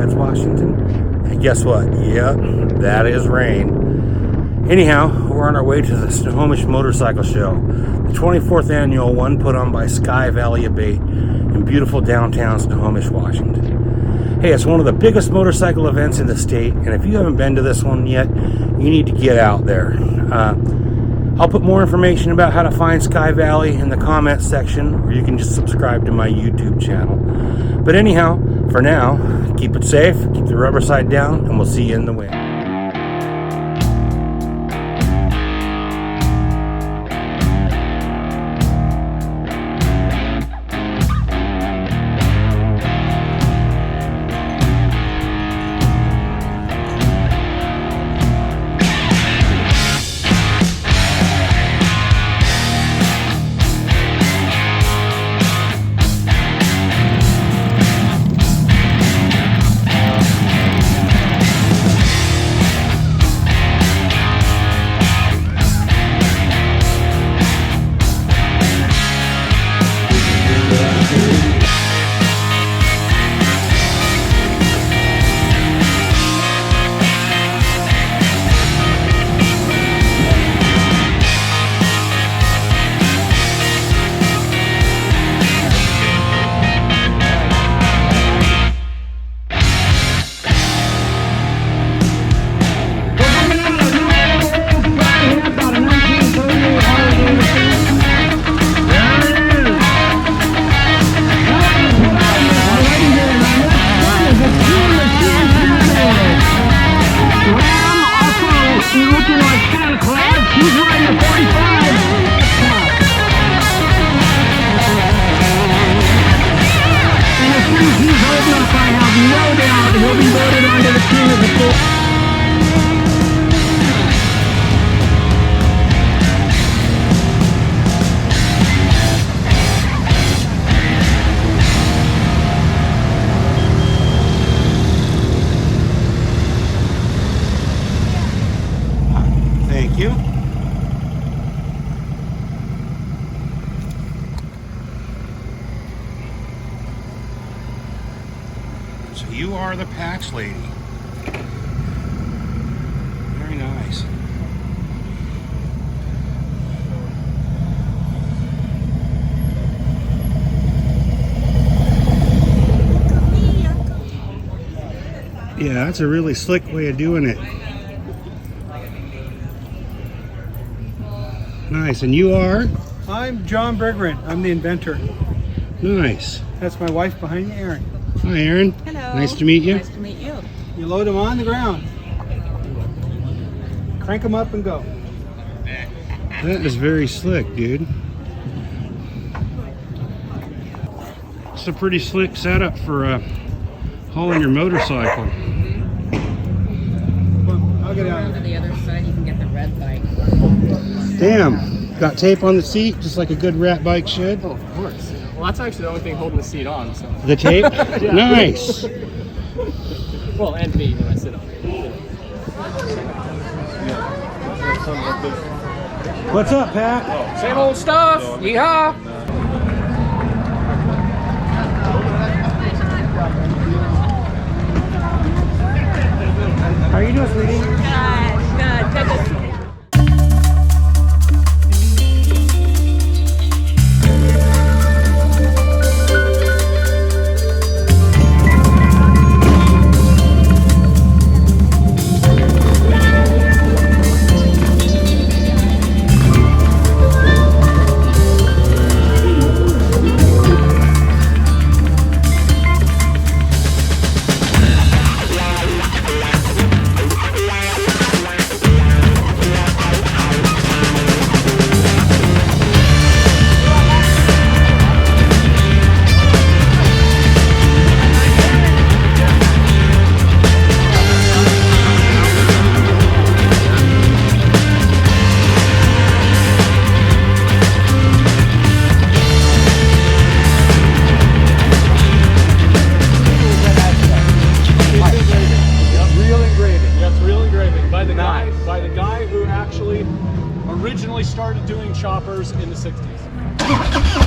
Snohomish, Washington. And guess what? Yep, that is rain. Anyhow, we're on our way to the Snohomish Motorcycle Show, the 24th annual one put on by Sky Valley Abate in beautiful downtown Snohomish, Washington. Hey, it's one of the biggest motorcycle events in the state, and if you haven't been to this one yet, you need to get out there. I'll put more information about how to find Sky Valley in the comments section, or you can just subscribe to my YouTube channel. But anyhow, for now, keep it safe, keep the rubber side down, and we'll see you in the wind. Thank you. So you are the PAX lady. Very nice. Yeah, that's a really slick way of doing it. Nice, and you are? I'm John Bergeron. I'm the inventor. Nice. That's my wife behind me, Erin. Hi, Erin. Hello. Nice to meet you. Nice to meet you. You load them on the ground. Crank them up and go. That is very slick, dude. It's a pretty slick setup for hauling your motorcycle. Well, I'll get out. Over to the other side, you can get the red bike. Damn. Got tape on the seat, just like a good rat bike should. Oh, of course. Well, that's actually the only thing holding the seat on. So. The tape? Nice. Well, and me when I sit on it. What's up, Pat? Same old stuff. Yeehaw. How are you doing, sweetie? Good. Good to see you. Originally started doing choppers in the 60s.